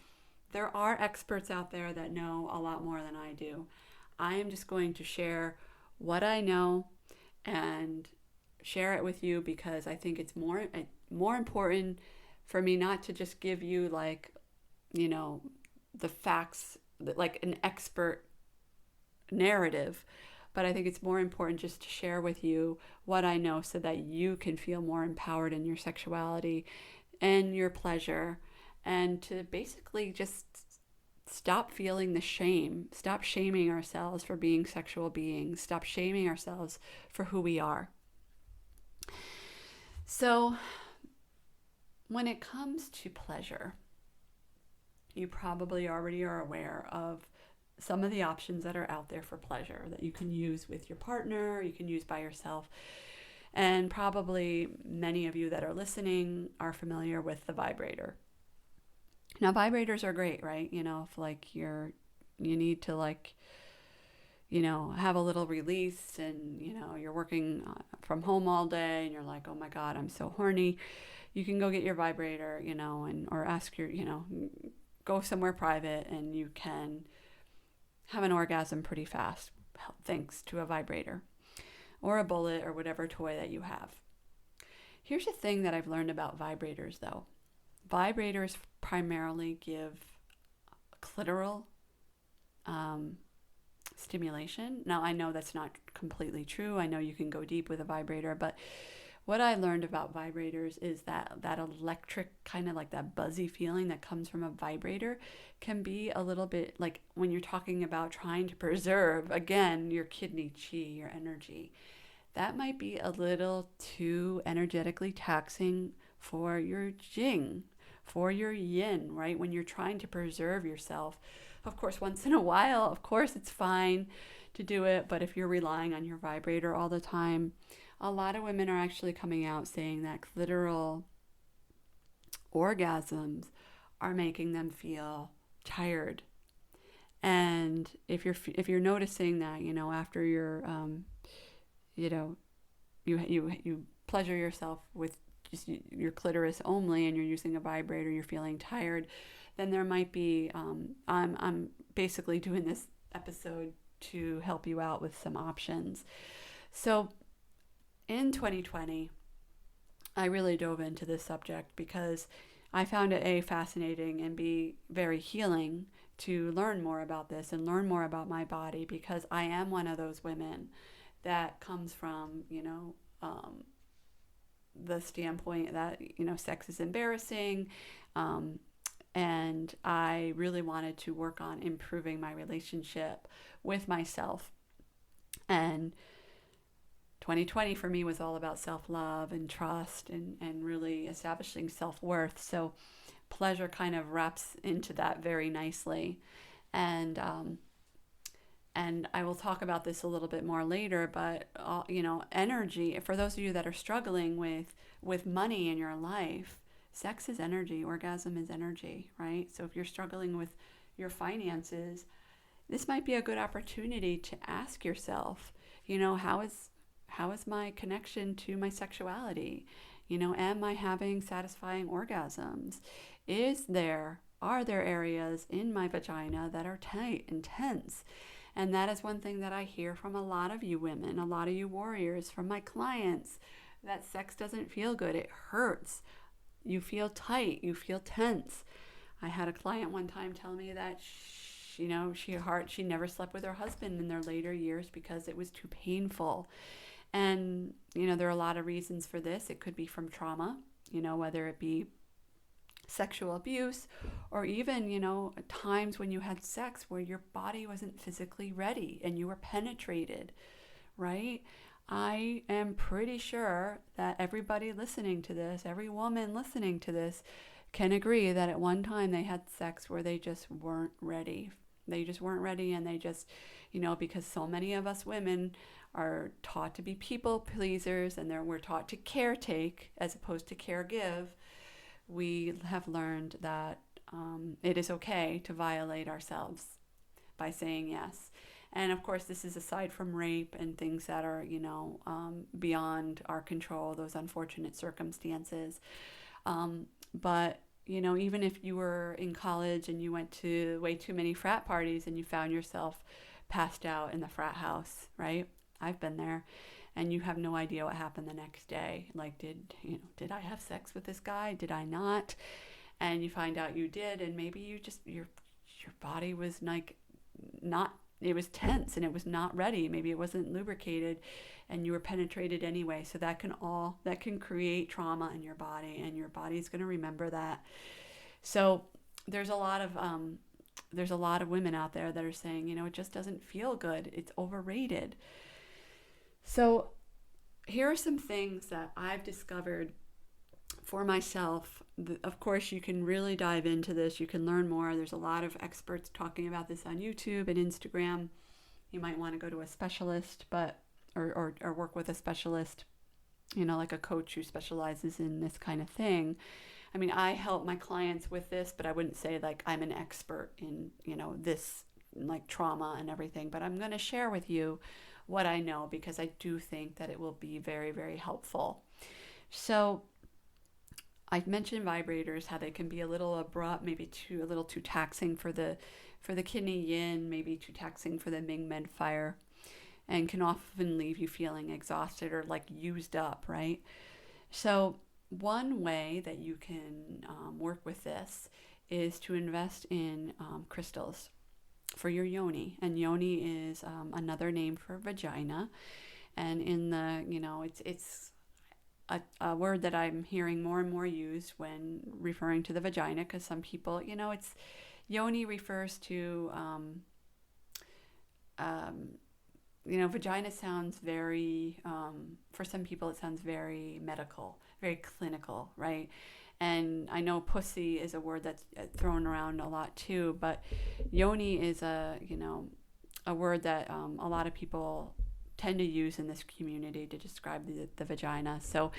[SPEAKER 1] there are experts out there that know a lot more than I do. I am just going to share what I know and share it with you because I think it's more important for me not to just give you like, you know, the facts, like an expert narrative, but I think it's more important just to share with you what I know so that you can feel more empowered in your sexuality and your pleasure, and to basically just stop feeling the shame, stop shaming ourselves for being sexual beings, stop shaming ourselves for who we are. So, when it comes to pleasure, you probably already are aware of some of the options that are out there for pleasure that you can use with your partner, you can use by yourself. And probably many of you that are listening are familiar with the vibrator. Now, vibrators are great, right? You know, if like you need to like, you know, have a little release and, you know, you're working from home all day and you're like, oh my God, I'm so horny. You can go get your vibrator, you know, or ask go somewhere private and you can have an orgasm pretty fast thanks to a vibrator or a bullet or whatever toy that you have. Here's a thing that I've learned about vibrators though. Vibrators primarily give clitoral stimulation. Now, I know that's not completely true. I know you can go deep with a vibrator, but what I learned about vibrators is that electric kind of like that buzzy feeling that comes from a vibrator can be a little bit like when you're talking about trying to preserve, again, your kidney chi, your energy. That might be a little too energetically taxing for your jing, for your yin, right? When you're trying to preserve yourself. Of course, once in a while, of course, it's fine to do it. But if you're relying on your vibrator all the time, a lot of women are actually coming out saying that clitoral orgasms are making them feel tired. And if you're noticing that, you know, after you're, you know, you pleasure yourself with just your clitoris only, and you're using a vibrator, you're feeling tired, then there might be. I'm basically doing this episode to help you out with some options. So in 2020, I really dove into this subject because I found it fascinating and be very healing to learn more about this and learn more about my body, because I am one of those women that comes from, the standpoint that, sex is embarrassing. And I really wanted to work on improving my relationship with myself. And 2020 for me was all about self-love and trust and really establishing self-worth. So pleasure kind of wraps into that very nicely. And I will talk about this a little bit more later, but energy, for those of you that are struggling with money in your life, sex is energy, orgasm is energy, right? So if you're struggling with your finances, this might be a good opportunity to ask yourself, how is my connection to my sexuality? Am I having satisfying orgasms? Are there areas in my vagina that are tight and tense? And that is one thing that I hear from a lot of you women, a lot of you warriors, from my clients, that sex doesn't feel good. It hurts. You feel tight. You feel tense. I had a client one time tell me that she never slept with her husband in their later years because it was too painful. And, there are a lot of reasons for this. It could be from trauma, whether it be sexual abuse or even, times when you had sex where your body wasn't physically ready and you were penetrated, right? I am pretty sure that everybody listening to this, every woman listening to this, can agree that at one time they had sex where they just weren't ready. They just weren't ready, and they just, because so many of us women are taught to be people pleasers, and we're taught to caretake as opposed to caregive. We have learned that it is okay to violate ourselves by saying yes. And of course, this is aside from rape and things that are, beyond our control, those unfortunate circumstances. But, even if you were in college and you went to way too many frat parties and you found yourself passed out in the frat house, right? I've been there. And you have no idea what happened the next day. Like, did I have sex with this guy? Did I not? And you find out you did, and maybe you just, your body was like not, it was tense and it was not ready. Maybe it wasn't lubricated and you were penetrated anyway. So that can create trauma in your body, and your body's going to remember that. So there's a lot of women out there that are saying, it just doesn't feel good. It's overrated. So here are some things that I've discovered for myself. Of course, you can really dive into this. You can learn more. There's a lot of experts talking about this on YouTube and Instagram. You might want to go to a specialist, or work with a specialist, like a coach who specializes in this kind of thing. I mean, I help my clients with this, but I wouldn't say like I'm an expert in, this like trauma and everything, but I'm going to share with you what I know, because I do think that it will be very, very helpful. So I've mentioned vibrators, how they can be a little abrupt, maybe a little too taxing for the kidney yin, maybe too taxing for the Ming Med fire, and can often leave you feeling exhausted or like used up, right? So one way that you can work with this is to invest in crystals for your yoni. And yoni is another name for vagina. And in the, it's a word that I'm hearing more and more used when referring to the vagina, because some people, it's yoni refers to, vagina sounds very, for some people it sounds very medical, very clinical, right? And I know pussy is a word that's thrown around a lot too, but yoni is a word that a lot of people tend to use in this community to describe the vagina. So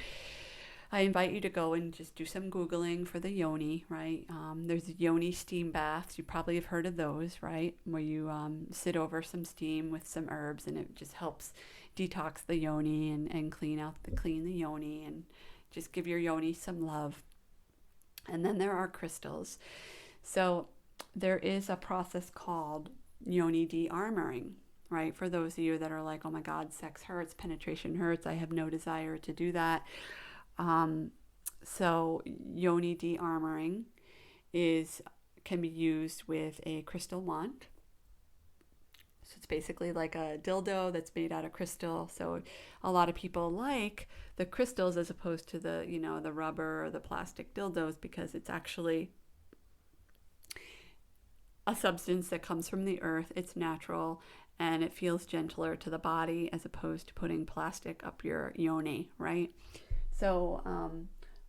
[SPEAKER 1] I invite you to go and just do some Googling for the yoni, right? There's yoni steam baths. You probably have heard of those, right? Where you sit over some steam with some herbs, and it just helps detox the yoni and clean the yoni, and just give your yoni some love. And then there are crystals. So there is a process called yoni de-armoring, right? For those of you that are like, oh my God, sex hurts, penetration hurts, I have no desire to do that. So yoni de-armoring can be used with a crystal wand. So it's basically like a dildo that's made out of crystal. So a lot of people like the crystals as opposed to the, the rubber or the plastic dildos, because it's actually a substance that comes from the earth. It's natural and it feels gentler to the body as opposed to putting plastic up your yoni, right? So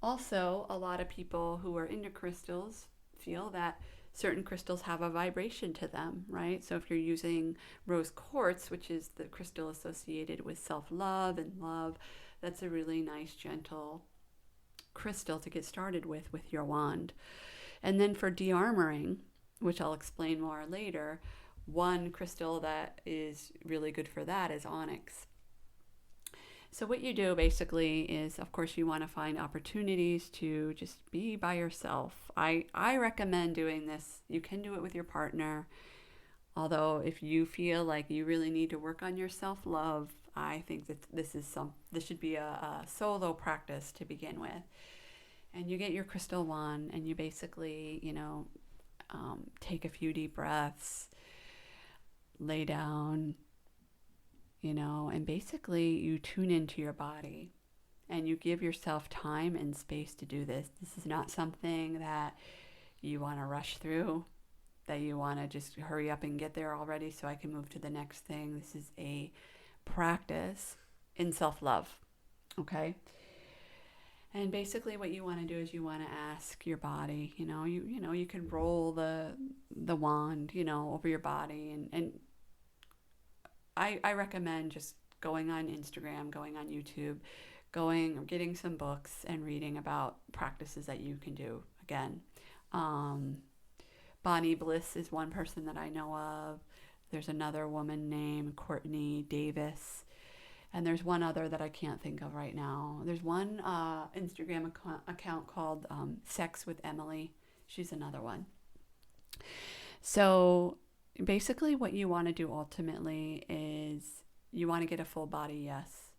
[SPEAKER 1] also a lot of people who are into crystals feel that certain crystals have a vibration to them, right? So if you're using rose quartz, which is the crystal associated with self-love and love, that's a really nice, gentle crystal to get started with your wand. And then for de-armoring, which I'll explain more later, one crystal that is really good for that is onyx. So what you do basically is, of course, you want to find opportunities to just be by yourself. I recommend doing this. You can do it with your partner. Although if you feel like you really need to work on your self-love, I think that this should be a solo practice to begin with. And you get your crystal wand and you basically, take a few deep breaths, lay down, and basically you tune into your body and you give yourself time and space to do this. This is not something that you want to rush through, that you want to just hurry up and get there already so I can move to the next thing. This is a practice in self-love, okay? And basically what you want to do is you want to ask your body, you can roll the wand, over your body, and I recommend just going on Instagram, going on YouTube, getting some books and reading about practices that you can do. Again, Bonnie Bliss is one person that I know of. There's another woman named Courtney Davis. And there's one other that I can't think of right now. There's one Instagram account called Sex with Emily. She's another one. So basically what you want to do ultimately is you want to get a full body yes.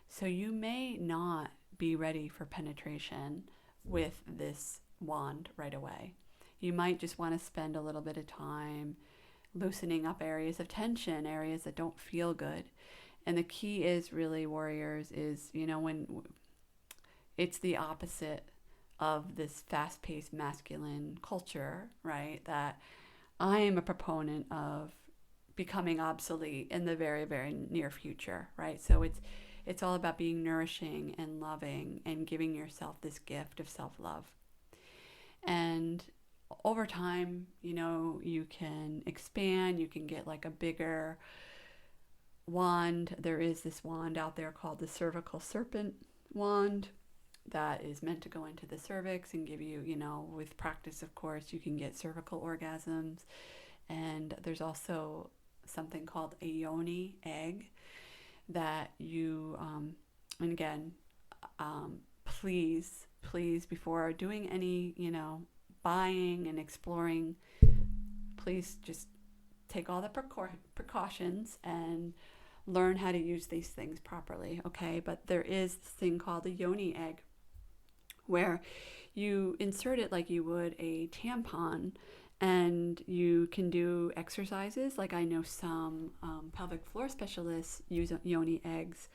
[SPEAKER 1] So you may not be ready for penetration with this wand right away. You might just want to spend a little bit of time loosening up areas of tension, areas that don't feel good. And the key is really, warriors, is, when it's the opposite of this fast-paced masculine culture, right? That I am a proponent of becoming obsolete in the very, very near future, right? So it's all about being nourishing and loving and giving yourself this gift of self-love. And over time, you can expand, you can get like a bigger wand. There is this wand out there called the cervical serpent wand that is meant to go into the cervix and give you, with practice, of course, you can get cervical orgasms. And there's also something called a yoni egg that you, and again, please, before doing any, buying and exploring, please just take all the precautions and learn how to use these things properly, okay? But there is this thing called a yoni egg where you insert it like you would a tampon, and you can do exercises. Like I know some pelvic floor specialists use yoni eggs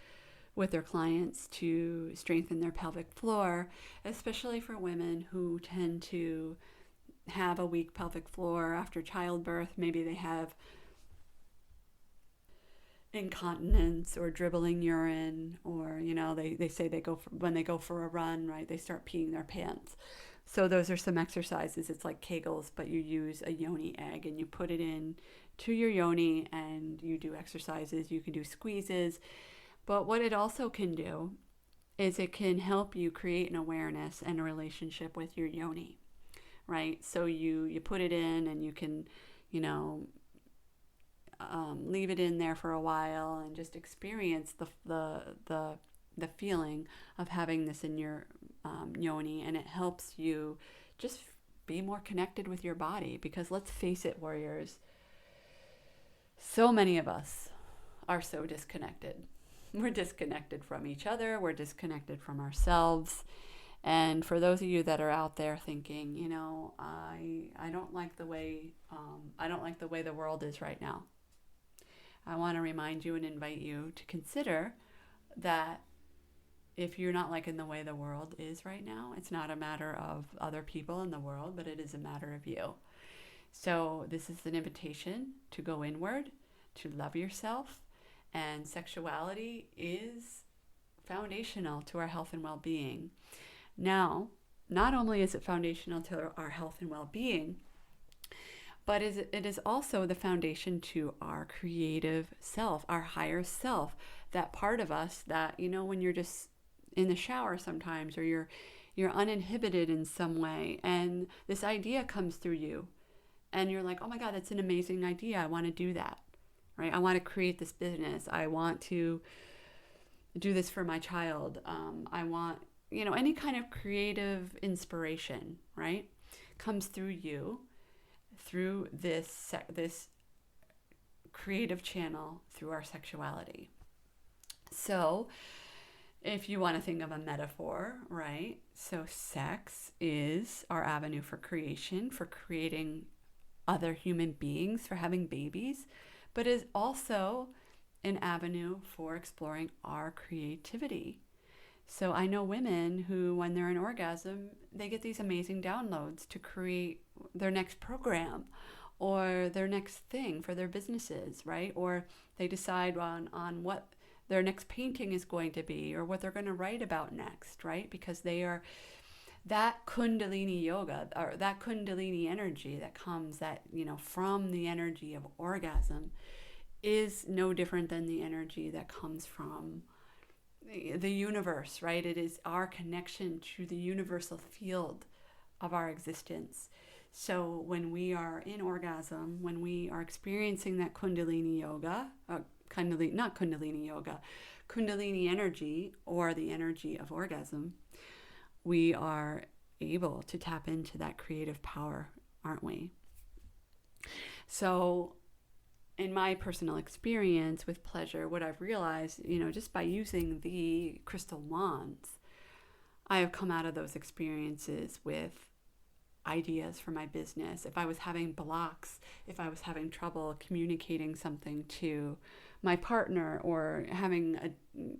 [SPEAKER 1] with their clients to strengthen their pelvic floor, especially for women who tend to have a weak pelvic floor after childbirth. Maybe they have incontinence or dribbling urine, or they say when they go for a run, right, they start peeing their pants. So those are some exercises. It's like Kegels, but you use a yoni egg and you put it in to your yoni and you do exercises. You can do squeezes, but what it also can do is it can help you create an awareness and a relationship with your yoni, right? So you put it in and you can, leave it in there for a while and just experience the feeling of having this in your yoni, and it helps you just be more connected with your body. Because let's face it, warriors, so many of us are so disconnected. We're disconnected from each other. We're disconnected from ourselves. And for those of you that are out there thinking, I don't like the way the world is right now, I want to remind you and invite you to consider that if you're not liking the way the world is right now, it's not a matter of other people in the world, but it is a matter of you. So this is an invitation to go inward, to love yourself, and sexuality is foundational to our health and well-being. Now, not only is it foundational to our health and well-being, but it is also the foundation to our creative self, our higher self, that part of us that, when you're just in the shower sometimes, or you're uninhibited in some way, and this idea comes through you, and you're like, oh my God, that's an amazing idea. I want to do that, right? I want to create this business. I want to do this for my child. I want, any kind of creative inspiration, right, comes through you, through this creative channel, through our sexuality. So if you want to think of a metaphor, right? So sex is our avenue for creation, for creating other human beings, for having babies, but is also an avenue for exploring our creativity. So I know women who, when they're in orgasm, they get these amazing downloads to create their next program or their next thing for their businesses, right? Or they decide on what their next painting is going to be, or what they're going to write about next, right? Because they are that Kundalini yoga, or that Kundalini energy that comes from the energy of orgasm, is no different than the energy that comes from the universe, right? It is our connection to the universal field of our existence. So when we are in orgasm, when we are experiencing that Kundalini yoga, not Kundalini yoga, Kundalini energy, or the energy of orgasm, we are able to tap into that creative power, aren't we? So in my personal experience with pleasure, what I've realized, just by using the crystal wands, I have come out of those experiences with ideas for my business. If I was having blocks, if I was having trouble communicating something to my partner, or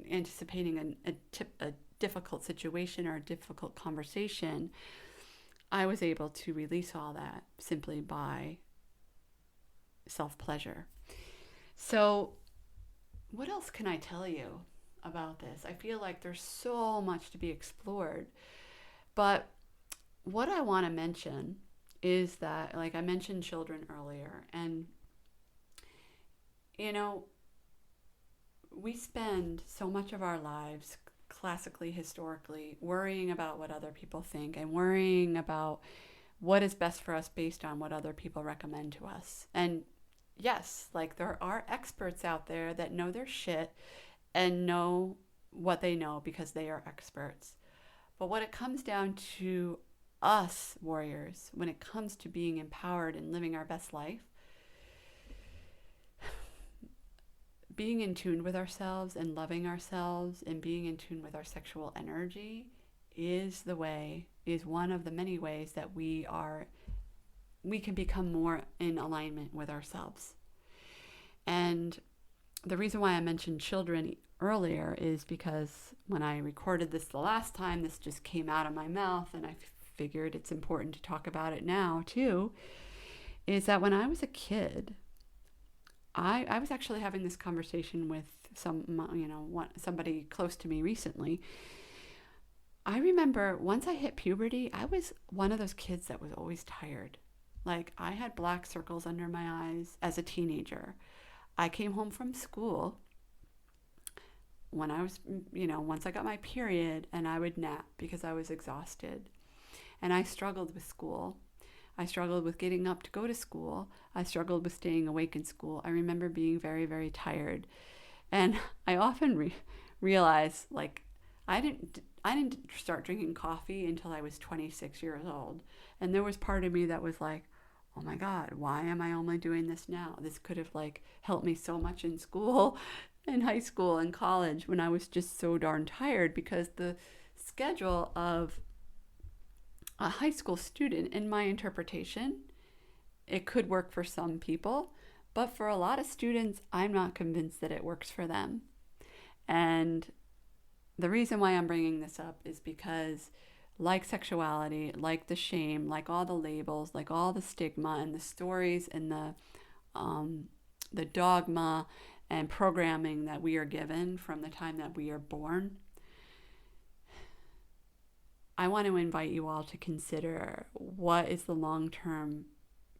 [SPEAKER 1] anticipating a difficult situation or a difficult conversation, I was able to release all that simply by self-pleasure. So what else can I tell you about this? I feel like there's so much to be explored. But what I want to mention is that, like I mentioned children earlier, and we spend so much of our lives, classically, historically, worrying about what other people think and worrying about what is best for us based on what other people recommend to us. And yes, like there are experts out there that know their shit and know what they know because they are experts. But what it comes down to us warriors, when it comes to being empowered and living our best life, being in tune with ourselves and loving ourselves and being in tune with our sexual energy is one of the many ways that we can become more in alignment with ourselves. And the reason why I mentioned children earlier is because when I recorded this the last time, this just came out of my mouth, and I figured it's important to talk about it now too, is that when I was a kid, I was actually having this conversation with somebody close to me recently. I remember once I hit puberty, I was one of those kids that was always tired. Like I had black circles under my eyes as a teenager. I came home from school when I was, once I got my period, and I would nap because I was exhausted. And I struggled with school. I struggled with getting up to go to school. I struggled with staying awake in school. I remember being very, very tired. And I often realize, like, I didn't start drinking coffee until I was 26 years old. And there was part of me that was like, oh my God, why am I only doing this now? This could have helped me so much in school, in high school and college, when I was just so darn tired, because the schedule of a high school student, in my interpretation, it could work for some people, but for a lot of students, I'm not convinced that it works for them. And the reason why I'm bringing this up is because, like sexuality, like the shame, like all the labels, like all the stigma and the stories and the dogma and programming that we are given from the time that we are born, I want to invite you all to consider what is the long-term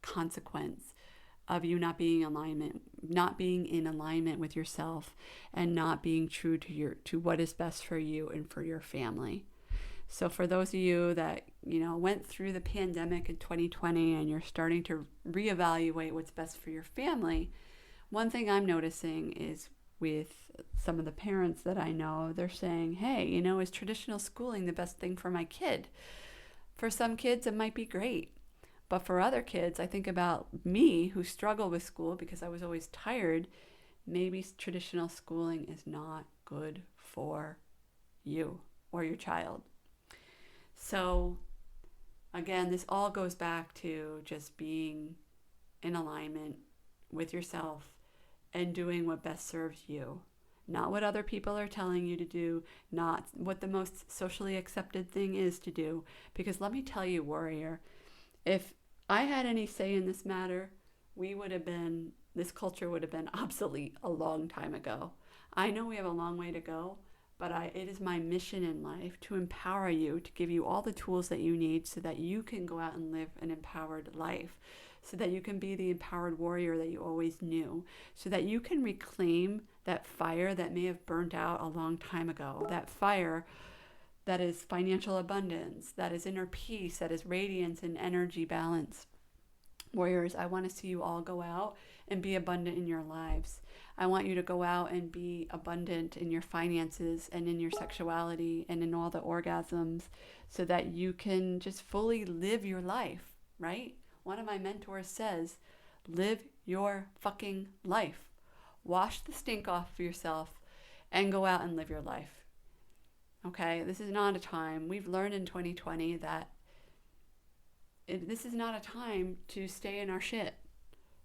[SPEAKER 1] consequence of you not being in alignment with yourself, and not being true to what is best for you and for your family. So for those of you that went through the pandemic in 2020 and you're starting to reevaluate what's best for your family, one thing I'm noticing is with some of the parents that I know, they're saying, hey, is traditional schooling the best thing for my kid? For some kids, it might be great. But for other kids, I think about me, who struggle with school because I was always tired. Maybe traditional schooling is not good for you or your child. So again, this all goes back to just being in alignment with yourself and doing what best serves you. Not what other people are telling you to do, not what the most socially accepted thing is to do. Because let me tell you, warrior, if I had any say in this matter, this culture would have been obsolete a long time ago. I know we have a long way to go, but it is my mission in life to empower you, to give you all the tools that you need so that you can go out and live an empowered life, so that you can be the empowered warrior that you always knew, so that you can reclaim that fire that may have burnt out a long time ago, that fire that is financial abundance, that is inner peace, that is radiance and energy balance. Warriors, I want to see you all go out and be abundant in your lives. I want you to go out and be abundant in your finances and in your sexuality and in all the orgasms so that you can just fully live your life, right? One of my mentors says, live your fucking life. Wash the stink off of yourself and go out and live your life. Okay, this is not a time. We've learned in 2020 that this is not a time to stay in our shit,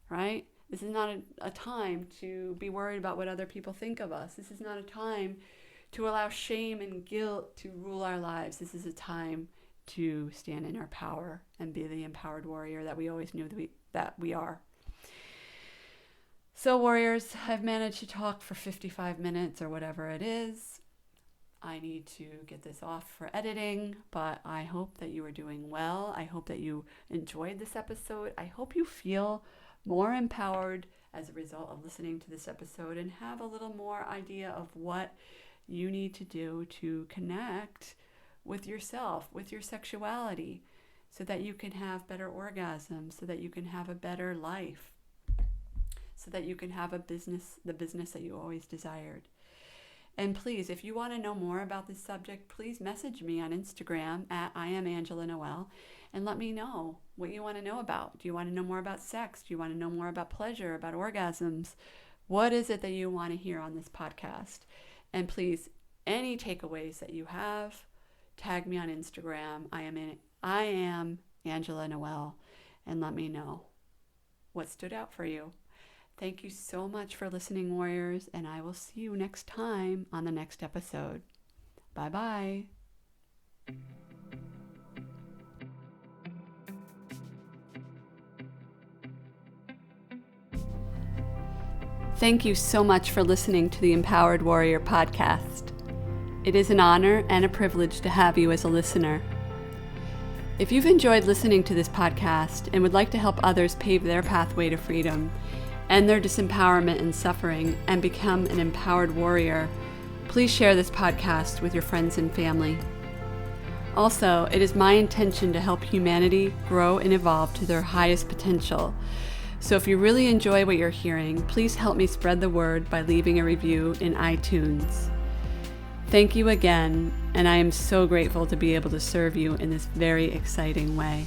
[SPEAKER 1] right? This is not a time to be worried about what other people think of us. This is not a time to allow shame and guilt to rule our lives. This is a time to stand in our power and be the empowered warrior that we always knew that we are. So warriors, I've managed to talk for 55 minutes or whatever it is. I need to get this off for editing, but I hope that you are doing well. I hope that you enjoyed this episode. I hope you feel more empowered as a result of listening to this episode and have a little more idea of what you need to do to connect with yourself, with your sexuality, so that you can have better orgasms, so that you can have a better life, so that you can have the business that you always desired. And please, if you want to know more about this subject, please message me on Instagram at @IamAngelaNoel and let me know what you want to know about. Do you want to know more about sex? Do you want to know more about pleasure, about orgasms? What is it that you want to hear on this podcast? And please, any takeaways that you have, tag me on Instagram. I am Angela Noel, and let me know what stood out for you. Thank you so much for listening, warriors, and I will see you next time on the next episode. Bye-bye. Thank you so much for listening to the Empowered Warrior podcast. It is an honor and a privilege to have you as a listener. If you've enjoyed listening to this podcast and would like to help others pave their pathway to freedom, end their disempowerment and suffering, and become an empowered warrior, please share this podcast with your friends and family. Also, it is my intention to help humanity grow and evolve to their highest potential. So if you really enjoy what you're hearing, please help me spread the word by leaving a review in iTunes. Thank you again, and I am so grateful to be able to serve you in this very exciting way.